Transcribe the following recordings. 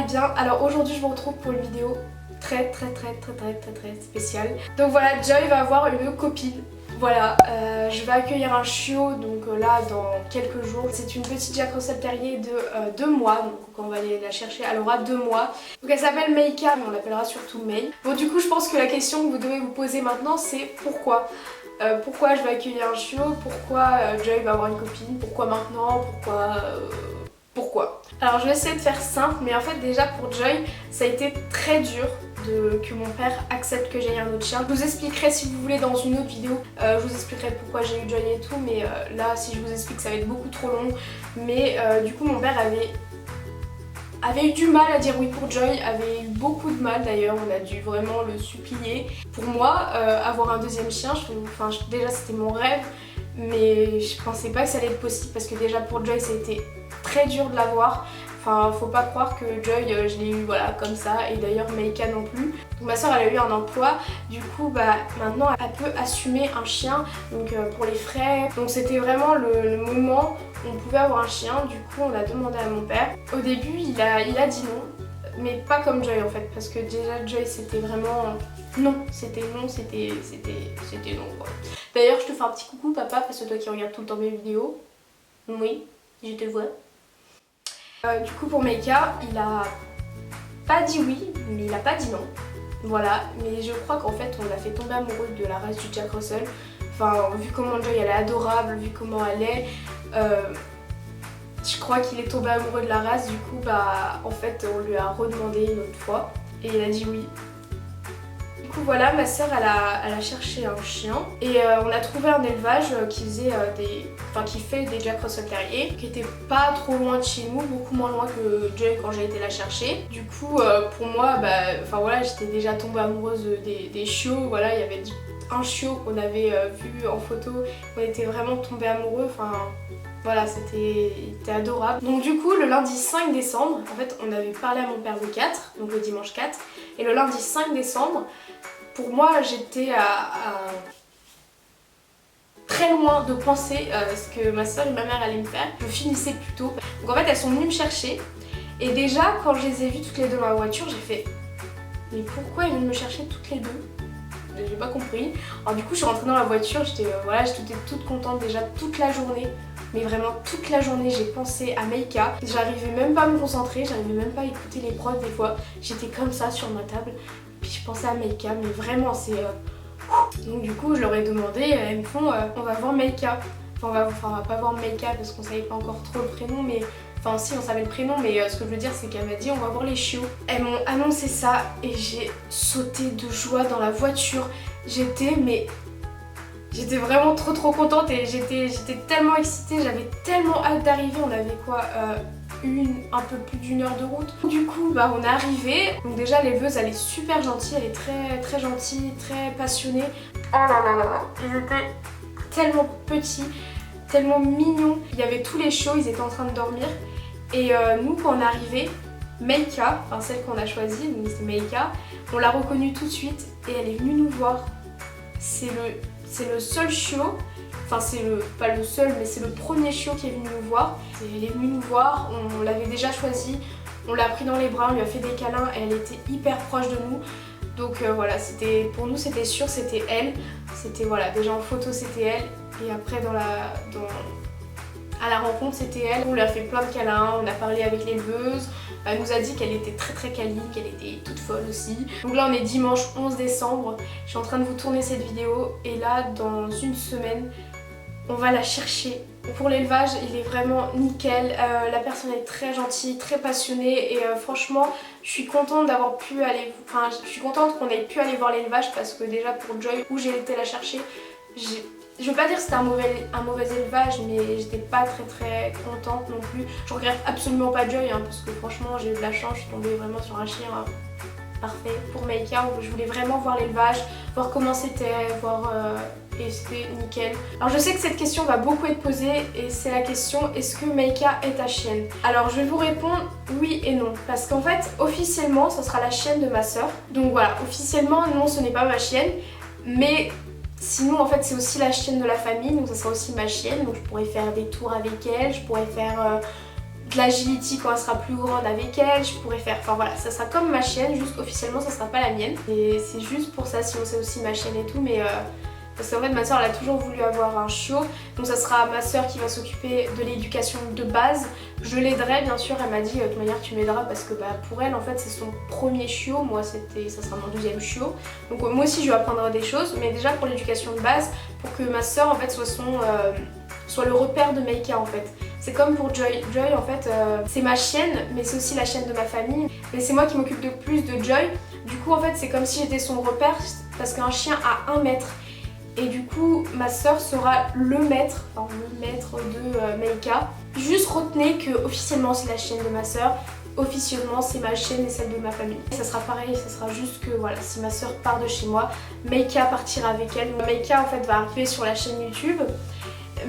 allez bien. Alors aujourd'hui je vous retrouve pour une vidéo très spéciale. Donc voilà, Joy va avoir une copine. Voilà, je vais accueillir un chiot donc là dans quelques jours. C'est une petite Jack Russell Terrier de 2 mois, donc quand on va aller la chercher elle aura 2 mois. Donc elle s'appelle Meika, mais on l'appellera surtout May. Bon du coup je pense que la question que vous devez vous poser maintenant c'est pourquoi pourquoi je vais accueillir un chiot, pourquoi Joy va avoir une copine, pourquoi maintenant, pourquoi. Alors je vais essayer de faire simple, mais en fait déjà pour Joy ça a été très dur que mon père accepte que j'aie un autre chien. Je vous expliquerai si vous voulez dans une autre vidéo, je vous expliquerai pourquoi j'ai eu Joy et tout, mais là si je vous explique ça va être beaucoup trop long. Mais du coup mon père avait eu du mal à dire oui pour Joy, avait eu beaucoup de mal d'ailleurs, on a dû vraiment le supplier. Pour moi, avoir un deuxième chien, déjà c'était mon rêve, mais je pensais pas que ça allait être possible parce que déjà pour Joy ça a été très dur de l'avoir. Enfin, faut pas croire que Joy, je l'ai eu voilà comme ça, et d'ailleurs Meika non plus. Donc ma soeur elle a eu un emploi, du coup bah maintenant elle peut assumer un chien, donc pour les frais. Donc c'était vraiment le moment où on pouvait avoir un chien, du coup on a demandé à mon père. Au début il a dit non, mais pas comme Joy en fait, parce que déjà Joy c'était vraiment non, c'était non quoi. D'ailleurs je te fais un petit coucou papa, parce que toi qui regardes tout le temps mes vidéos, oui, je te vois. Du coup pour Meika, il a pas dit oui, mais il a pas dit non. Voilà, mais je crois qu'en fait on l'a fait tomber amoureux de la race du Jack Russell. Enfin, vu comment Joy elle est adorable, vu comment elle est, je crois qu'il est tombé amoureux de la race. Du coup bah en fait on lui a redemandé une autre fois et il a dit oui. Du coup voilà, ma soeur elle a cherché un chien et on a trouvé un élevage qui faisait qui fait des Jack Russell Terrier, qui était pas trop loin de chez nous, beaucoup moins loin que Joy quand j'ai été la chercher. Du coup pour moi voilà, j'étais déjà tombée amoureuse des chiots. Voilà, il y avait un chiot qu'on avait vu en photo, on était vraiment tombés amoureux. Enfin voilà, c'était adorable. Donc du coup le lundi 5 décembre, en fait on avait parlé à mon père le 4, donc le dimanche 4, et le lundi 5 décembre, pour moi j'étais très loin de penser ce que ma soeur et ma mère allaient me faire. Je finissais plus tôt. Donc en fait elles sont venues me chercher, et déjà quand je les ai vues toutes les deux dans la voiture, j'ai fait mais pourquoi elles viennent me chercher toutes les deux? J'ai pas compris. Alors du coup je suis rentrée dans la voiture, j'étais toute contente déjà toute la journée. Mais vraiment toute la journée j'ai pensé à Meika. J'arrivais même pas à me concentrer, j'arrivais même pas à écouter les prods des fois. J'étais comme ça sur ma table, puis je pensais à Meika, mais vraiment c'est... Donc du coup je leur ai demandé, elles me font on va voir Meika. On va pas voir Meika parce qu'on savait pas encore trop le prénom, mais... Enfin si on savait le prénom, mais ce que je veux dire c'est qu'elle m'a dit on va voir les chiots. Elles m'ont annoncé ça et j'ai sauté de joie dans la voiture. J'étais vraiment trop contente et j'étais tellement excitée, j'avais tellement hâte d'arriver. On avait quoi un peu plus d'1 heure de route. Du coup bah on est arrivé. Donc déjà l'éleveuse elle est super gentille, elle est très gentille, très passionnée. Oh là, ils étaient tellement petits, tellement mignons. Il y avait tous les chiots, ils étaient en train de dormir. Et nous quand on est arrivé, Meika, enfin celle qu'on a choisie, donc c'est Meika, on l'a reconnue tout de suite et elle est venue nous voir. C'est le seul chiot, enfin pas le seul, mais c'est le premier chiot qui est venu nous voir. Elle est venue nous voir, on l'avait déjà choisi, on l'a pris dans les bras, on lui a fait des câlins et elle était hyper proche de nous. Donc voilà, pour nous c'était sûr, c'était elle. C'était voilà, déjà en photo c'était elle, et après à la rencontre c'était elle. On lui a fait plein de câlins, on a parlé avec l'éleveuse. Elle nous a dit qu'elle était très câline, qu'elle était toute folle aussi. Donc là on est dimanche 11 décembre, je suis en train de vous tourner cette vidéo et là dans une semaine on va la chercher. Pour l'élevage il est vraiment nickel, la personne est très gentille, très passionnée, et franchement je suis contente d'avoir pu aller, je suis contente qu'on ait pu aller voir l'élevage, parce que déjà pour Joy où j'ai été la chercher, je veux pas dire que c'était un mauvais élevage, mais j'étais pas très contente non plus. Je regrette absolument pas Joy parce que franchement j'ai eu de la chance, je suis tombée vraiment sur un chien parfait. Pour Meika, je voulais vraiment voir l'élevage, voir comment c'était, et c'était nickel. Alors je sais que cette question va beaucoup être posée, et c'est la question est-ce que Meika est ta chienne? Alors je vais vous répondre oui et non, parce qu'en fait officiellement ça sera la chienne de ma soeur. Donc voilà, officiellement non, ce n'est pas ma chienne, mais sinon en fait c'est aussi la chienne de la famille, donc ça sera aussi ma chienne, donc je pourrais faire des tours avec elle, je pourrais faire de l'agility quand elle sera plus grande avec elle, je pourrais faire, enfin voilà, ça sera comme ma chienne, juste officiellement ça sera pas la mienne. Et c'est juste pour ça, sinon c'est aussi ma chienne et tout, mais parce qu'en fait ma soeur elle a toujours voulu avoir un chiot, donc ça sera ma soeur qui va s'occuper de l'éducation de base. Je l'aiderai bien sûr, elle m'a dit de toute manière tu m'aideras parce que pour elle en fait c'est son premier chiot, moi ça sera mon deuxième chiot. Donc moi aussi je lui apprendrai des choses, mais déjà pour l'éducation de base, pour que ma soeur en fait soit le repère de Meika en fait. C'est comme pour Joy. Joy en fait c'est ma chienne mais c'est aussi la chienne de ma famille. Mais c'est moi qui m'occupe de plus de Joy. Du coup en fait c'est comme si j'étais son repère parce qu'un chien a 1 mètre. Et du coup ma soeur sera le maître de Meika. Juste retenez que officiellement c'est la chienne de ma soeur. Officieusement c'est ma chienne et celle de ma famille. Ça sera pareil, ça sera juste que voilà, si ma soeur part de chez moi, Meika partira avec elle. Meika en fait va arriver sur la chaîne YouTube.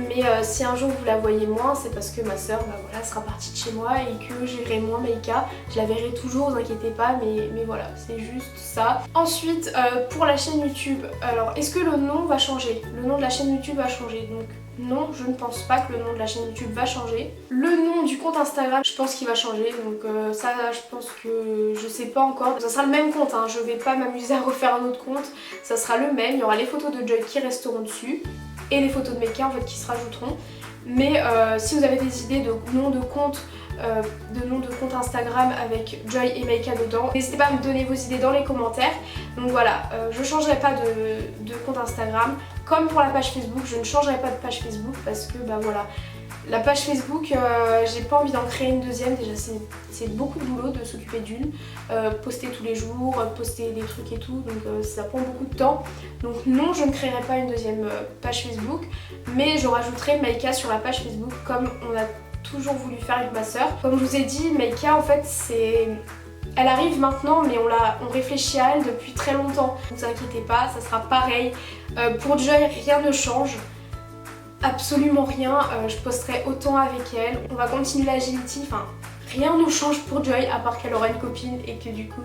Mais si un jour vous la voyez moins, c'est parce que ma soeur voilà, sera partie de chez moi et que je verrai moins Meika. Je la verrai toujours, vous inquiétez pas, mais voilà, c'est juste ça. Ensuite, pour la chaîne YouTube, alors est-ce que le nom va changer? Le nom de la chaîne YouTube va changer, donc non, je ne pense pas que le nom de la chaîne YouTube va changer. Le nom du compte Instagram, je pense qu'il va changer, donc ça je pense que je sais pas encore. Ça sera le même compte, hein. Je vais pas m'amuser à refaire un autre compte, ça sera le même, il y aura les photos de Joy qui resteront dessus et les photos de Meika en fait qui se rajouteront. Mais si vous avez des idées de nom de compte Instagram avec Joy et Meika dedans, n'hésitez pas à me donner vos idées dans les commentaires. Donc voilà, je changerai pas de compte Instagram. Comme pour la page Facebook, je ne changerai pas de page Facebook parce que voilà, la page Facebook, j'ai pas envie d'en créer une deuxième. Déjà c'est beaucoup de boulot de s'occuper d'une, poster tous les jours, poster des trucs et tout, donc ça prend beaucoup de temps. Donc non, je ne créerai pas une deuxième page Facebook, mais je rajouterai Meika sur la page Facebook comme on a toujours voulu faire avec ma soeur. Comme je vous ai dit, Meika en fait elle arrive maintenant, mais on réfléchit à elle depuis très longtemps. Ne vous inquiétez pas, ça sera pareil. Pour Joy, rien ne change. Absolument rien, je posterai autant avec elle. On va continuer l'agility, enfin rien ne change pour Joy à part qu'elle aura une copine et que du coup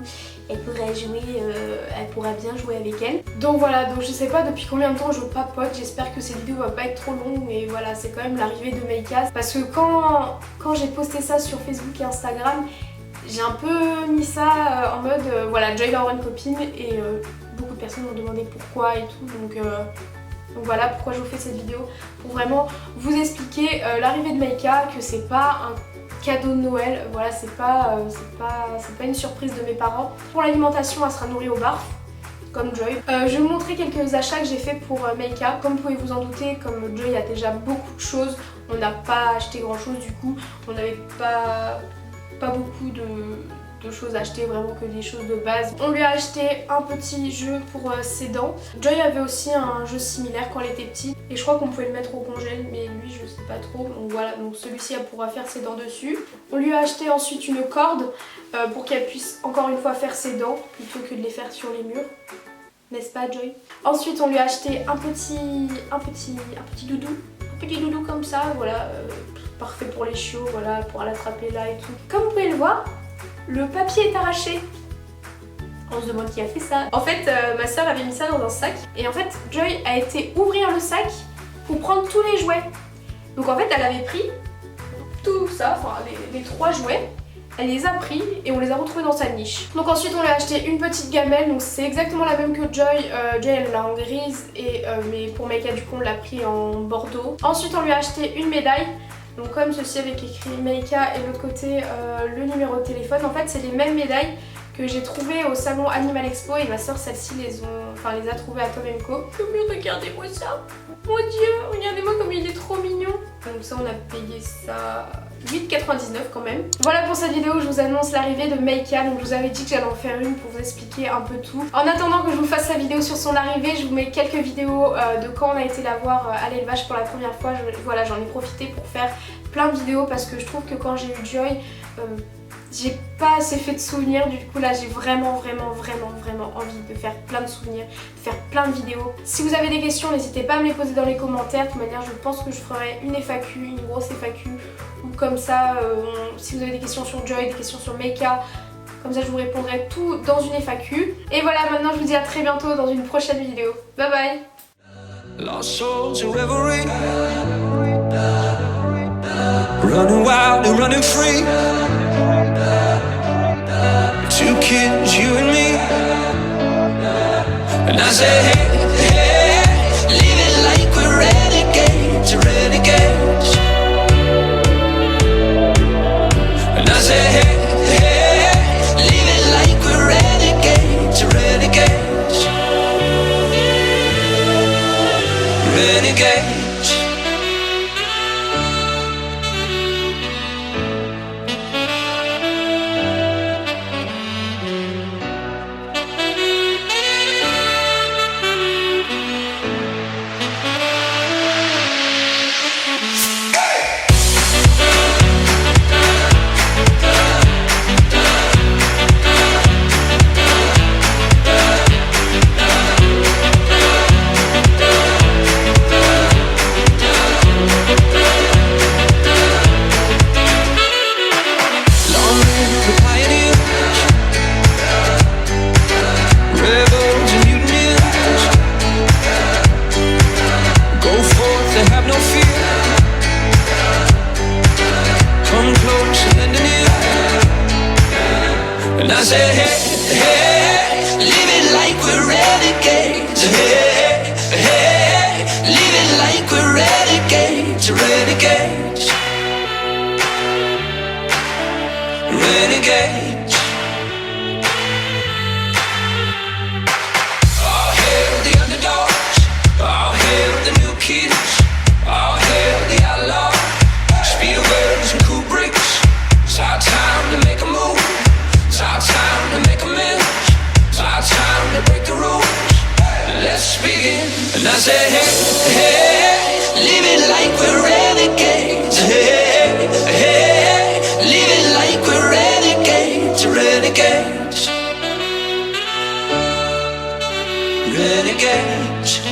elle pourra bien jouer avec elle. Donc voilà, donc je sais pas depuis combien de temps je papote, j'espère que cette vidéo va pas être trop longue, mais voilà, c'est quand même l'arrivée de Meika. Parce que quand j'ai posté ça sur Facebook et Instagram, j'ai un peu mis ça en mode voilà, Joy va avoir une copine et beaucoup de personnes m'ont demandé pourquoi et tout, donc voilà pourquoi je vous fais cette vidéo, pour vraiment vous expliquer l'arrivée de Meika, que c'est pas un cadeau de Noël, voilà, c'est pas une surprise de mes parents. Pour l'alimentation, elle sera nourrie au barf, comme Joy. Je vais vous montrer quelques achats que j'ai fait pour Meika. Comme vous pouvez vous en douter, comme Joy a déjà beaucoup de choses, on n'a pas acheté grand chose du coup, on n'avait pas beaucoup de choses à acheter, vraiment que des choses de base. On lui a acheté un petit jeu pour ses dents. Joy avait aussi un jeu similaire quand elle était petite et je crois qu'on pouvait le mettre au congèle, mais lui je sais pas trop. Donc voilà, donc celui-ci elle pourra faire ses dents dessus. On lui a acheté ensuite une corde pour qu'elle puisse encore une fois faire ses dents plutôt que de les faire sur les murs. N'est-ce pas Joy? Ensuite on lui a acheté un petit doudou. Un petit doudou comme ça, voilà, parfait pour les chiots, voilà, pour l'attraper là et tout. Comme vous pouvez le voir, le papier est arraché. On se demande qui a fait ça. En fait, ma soeur avait mis ça dans un sac. Et en fait, Joy a été ouvrir le sac pour prendre tous les jouets. Donc en fait, elle avait pris tout ça, enfin les 3 jouets. Elle les a pris et on les a retrouvés dans sa niche. Donc ensuite on lui a acheté une petite gamelle, donc c'est exactement la même que Joy. Joy elle l'a en grise, mais pour Meika du coup on l'a pris en bordeaux. Ensuite on lui a acheté une médaille. Donc comme ceci avec écrit Meika et de l'autre côté le numéro de téléphone. En fait c'est les mêmes médailles que j'ai trouvées au salon Animal Expo et ma soeur celle-ci les a trouvées à Tom & Co. Mais regardez-moi ça. Mon dieu, regardez-moi comme il est trop mignon. Donc ça on a payé ça 8,99 quand même. Voilà pour cette vidéo, je vous annonce l'arrivée de Meika. Donc je vous avais dit que j'allais en faire une pour vous expliquer un peu tout. En attendant que je vous fasse la vidéo sur son arrivée, je vous mets quelques vidéos de quand on a été la voir à l'élevage pour la première fois. Voilà, j'en ai profité pour faire plein de vidéos parce que je trouve que quand j'ai eu Joy, j'ai pas assez fait de souvenirs. Du coup là j'ai vraiment envie de faire plein de souvenirs, de faire plein de vidéos. Si vous avez des questions, n'hésitez pas à me les poser dans les commentaires. De toute manière je pense que je ferai une FAQ, une grosse FAQ, ou comme ça si vous avez des questions sur Joy, des questions sur Meika, comme ça je vous répondrai tout dans une FAQ. Et voilà, maintenant je vous dis à très bientôt dans une prochaine vidéo. Bye bye. Lost souls who ever read. running wild and running free. Two kids, you and me. And I say, hey, hey, live it like we're renegades, renegades. And I say, hey, hey, live it like we're renegades, renegades. Renegades. And I say, hey, hey, live it like we're renegades. Hey, hey, live it like we're renegades, renegades, renegades. All hail the underdogs, all hail the new kids, all hail the outlaw, Spielbergs and Kubricks. It's our time to make a move. It's our time to make amends. It's our time to break the rules. Let's begin. And I say, hey, hey, live it like we're renegades. Hey, hey, live it like we're renegades, renegades, renegades.